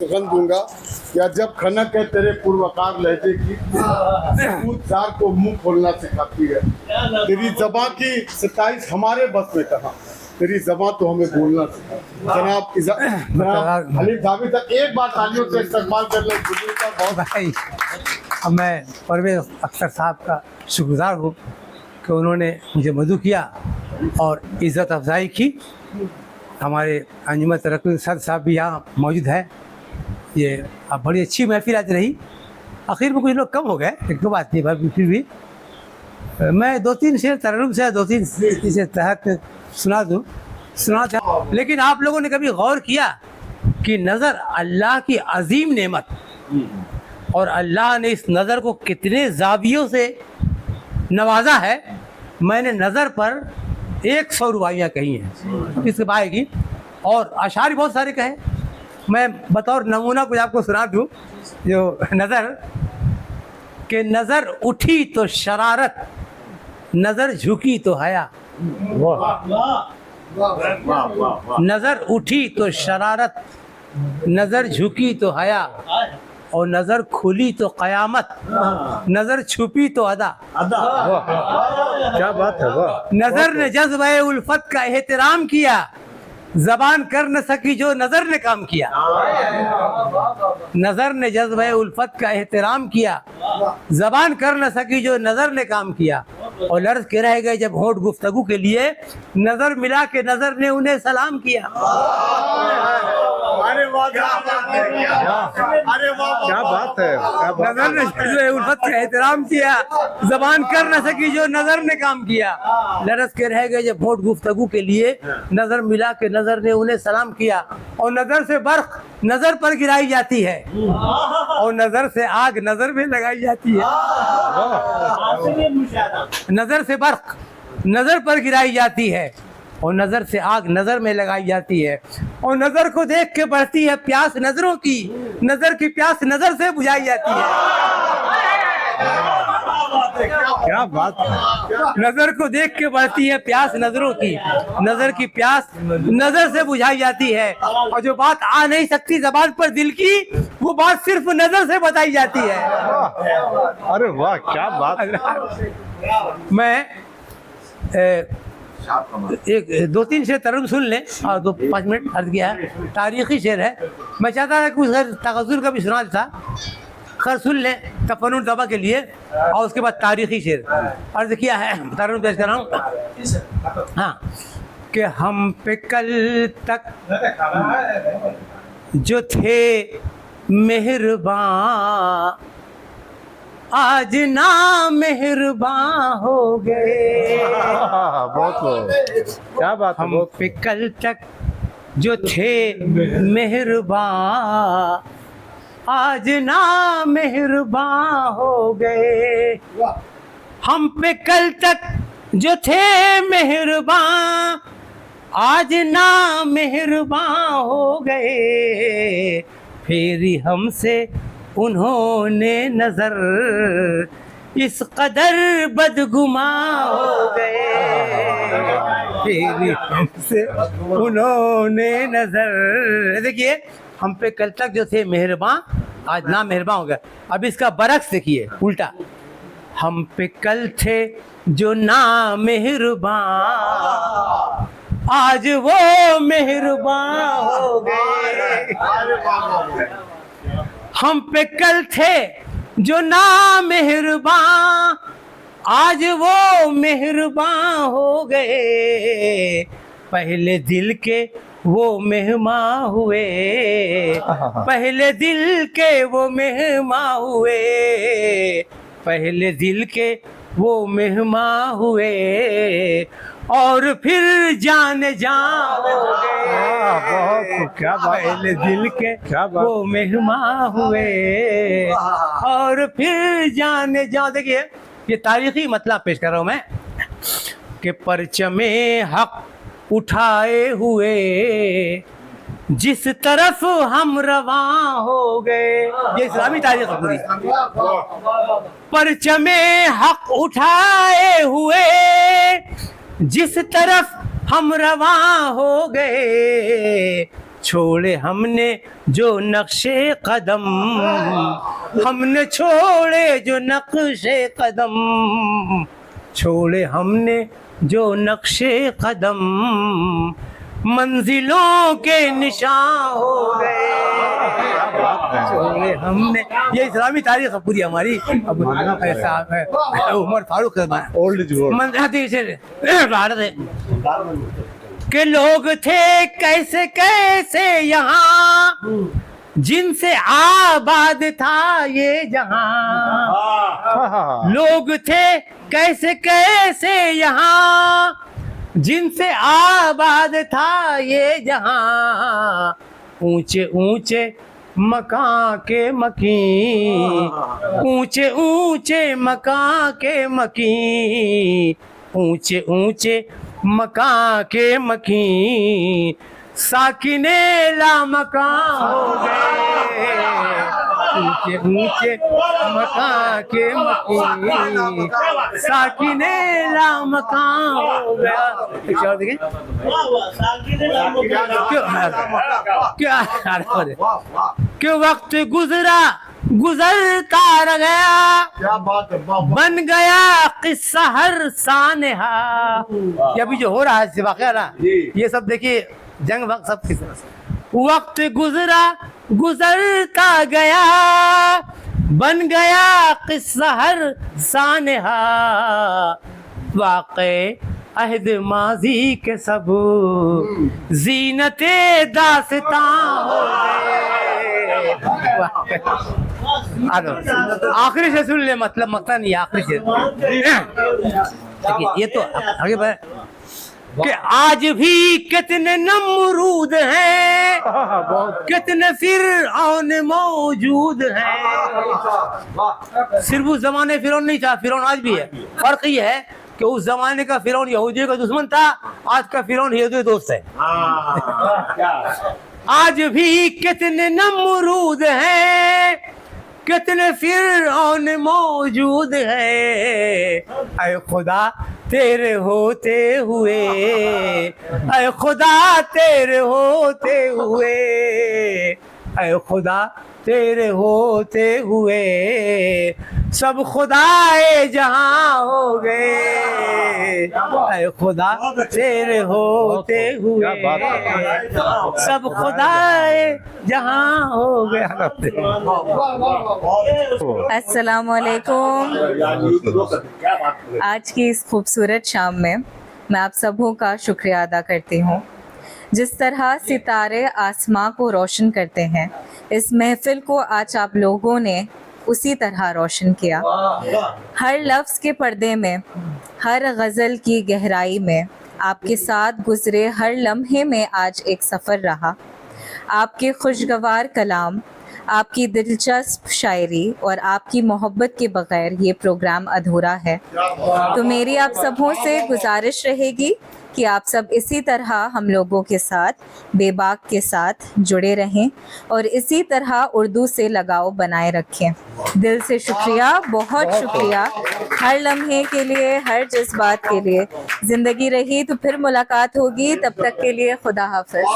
सुगंध दूंगा या जब खनक है तेरे पूर्वकार लहजे की जार को मुंह खोलना सिखाती है। तेरी जबां की 27 हमारे बस में कहा, तेरी जबां तो हमें बोलना सिखाती है। जनाब हलीम जावेद साहब एक बार तालियों से इस्तेमाल कर ले। बहुत भाई अब मैं परवेज अख्तर साहब का शुक्रगुजार हूँ कि उन्होंने मुझे मदऊ किया और इज़्ज़त अफजाई की। हमारे अंजुमन तरक्की सर साहब भी यहाँ मौजूद है। ये अब बड़ी अच्छी महफिल आज रही। आखिर में कुछ लोग कम हो गए, एक दो बात नहीं, पर फिर भी मैं 2-3 शेर तरन्नुम से 2-3 से तहत सुना था। लेकिन आप लोगों ने कभी गौर किया कि नज़र अल्लाह की अजीम नेमत, और अल्लाह ने इस नज़र को कितने जावियों से नवाजा है। मैंने नज़र पर 100 रुबाइयाँ कही हैं, अब इसके पाएगी और अशार बहुत सारे कहे। मैं बतौर नमूना कुछ आपको सुना दूँ। जो नज़र के नज़र उठी तो शरारत, नज़र झुकी तो हया। नज़र उठी तो शरारत, नज़र झुकी तो हया, और नज़र खुली तो क़यामत, नज़र छुपी तो अदा। क्या बात है वाह। नज़र ने जज्बे उल्फत का एहतराम किया, ज़बान कर न सकी जो नज़र ने काम किया। नज़र ने जज्बे उल्फत का एहतराम किया, ज़बान कर न सकी जो नज़र ने काम किया, और लर्ज़ के रह गए जब होंठ गुफ्तगू के लिए, नज़र मिला के नज़र ने उन्हें सलाम किया। अरे वाह, क्या बात है, अरे वाह, क्या बात है। नज़र ने जज्बे उल्फत का एहतराम किया, ज़बान कर न सकी जो नज़र ने काम किया, लर्ज़ के रह गए जब होंठ गुफ्तगू के लिए, नज़र मिला के नज़र ने उन्हें सलाम किया। और नज़र से बर्क़ नज़र पर गिराई जाती है, और नज़र से आग नज़र में लगाई जाती है। नज़र से बर्क़ नज़र पर गिराई जाती है, और नज़र से आग नज़र में लगाई जाती है। और नज़र को देख के बढ़ती है प्यास नज़रों की, नज़र की प्यास नज़र से बुझाई जाती है। क्या बात है। नज़र को देख के बढ़ती है प्यास नज़रों की, नज़र की प्यास नज़र से बुझाई जाती है। और जो बात आ नहीं सकती ज़बान पर दिल की, वो बात सिर्फ नज़र से बताई जाती है। अरे वाह, क्या बात। मैं एक 2-3 शेर तरन्नुम सुन लें और 2-5 मिनट अर्ज किया है। तारीख़ी शेर है, मैं चाहता था कि उस तग़ज़ुल का भी सुना था। खैर सुन लें तफन्नुन तबा के लिए, और उसके बाद तारीख़ी शेर अर्ज किया है। तरन्नुम पेश कर रहा हूँ। हाँ, कि हम पे कल तक जो थे मेहरबान, आज ना मेहरबान हो गए। बहुत क्या बात। हम पे कल तक जो थे मेहरबान, आज ना मेहरबान हो गए। हम पे कल तक जो थे मेहरबान, आज ना मेहरबान हो गए। फेरी हमसे उन्होंने नजर, इस कदर बदगुमां हो गए। फेरी हमसे उन्होंने नजर। देखिए, हम पे कल तक जो थे मेहरबान, आज ना मेहरबान हो गए। अब इसका बरक्स देखिए, उल्टा। हम पे कल थे जो ना मेहरबान, आज वो मेहरबान हो गए। हम पे कल थे जो ना मेहरबान, आज वो मेहरबान हो गए। पहले दिल के वो मेहमान हुए, पहले दिल के वो मेहमान हुए, पहले दिल के वो मेहमान हुए, और फिर जाने जाओगे। बहुत क्या बात। पहले दिल के क्या बात। वो मेहमान हुए, और फिर जाने जाओ। देखिए, ये तारीखी मतलब पेश कर रहा हूँ मैं, कि परचमे हक उठाए हुए जिस तरफ हम रवां हो गए। ये इस्लामी तारीख है पूरी। परचमे हक उठाए हुए जिस तरफ हम रवां हो गए, छोड़े हमने जो नक्शे कदम, हमने छोड़े जो नक्शे कदम, छोड़े हमने जो नक्शे कदम, मंजिलों के निशान हो गए। छोड़े हमने, ये इस्लामी तारीख है पूरी हमारी। अब ऐसा है Umar Farooq old is gold. Bharat है के लोग थे कैसे कैसे यहाँ, जिनसे आबाद था ये जहां। लोग थे कैसे कैसे यहाँ, जिनसे आबाद था ये जहां। ऊंचे ऊंचे मकान के मकीन, ऊंचे ऊंचे मकान के मकीन, ऊंचे ऊंचे मकान के मकीन, साकिने ला मकान हो गए। ऊंचे ऊंचे मकान के मकीन, साकिने ला मकान हो गया। क्यों वक्त गुजरा गुजरता रह गया, क्या बात है, वाह, वाह। बन गया किस्सा हर सानहा। ये अभी जो हो रहा है वाक़या ना, ये सब देखिए जंग वक्त सब किस्सा। वक्त गुजरा गुजरता गया, बन गया किस्सा हर सानहा। वाक़े अहद माजी के सब जीनते दास्तां हो गए। आखिरी से सुन ले, मतलब नहीं, आखिरी से देखिए। ये तो आगे बढ़े कि आज भी कितने नमरूद हैं, कितने फिरौन मौजूद हैं। सिर्फ उस जमाने फिरौन नहीं था, फिरौन आज भी है। फर्क ये है कि उस जमाने का फिरौन यहूदियों का दुश्मन था, आज का फिरौन यहूदियों का दोस्त है। आज भी कितने नमरूद हैं, कितने फिरौन मौजूद हैं। ऐ खुदा तेरे होते हुए, ऐ खुदा तेरे होते हुए, ऐ खुदा तेरे होते हुए, सब खुदाए जहां हो गए। ऐ खुदा तेरे होते हुए, सब खुदाए जहां हो गए। अस्सलामुअलैकुम। आज की इस खूबसूरत शाम में मैं आप सबों का शुक्रिया अदा करती हूँ। जिस तरह सितारे आसमां को रोशन करते हैं, इस महफिल को आज आप लोगों ने उसी तरह रोशन किया। हर लफ्ज़ के पर्दे में, हर गज़ल की गहराई में, आपके साथ गुज़रे हर लम्हे में आज एक सफ़र रहा। आपके खुशगवार कलाम, आपकी दिलचस्प शायरी और आपकी मोहब्बत के बग़ैर ये प्रोग्राम अधूरा है। तो मेरी आप सबों से गुजारिश रहेगी कि आप सब इसी तरह हम लोगों के साथ, बेबाक के साथ जुड़े रहें और इसी तरह उर्दू से लगाव बनाए रखें। दिल से शुक्रिया, बहुत शुक्रिया हर लम्हे के लिए, हर जज्बात के लिए। ज़िंदगी रही तो फिर मुलाकात होगी, तब तक के लिए खुदा हाफ़िज़।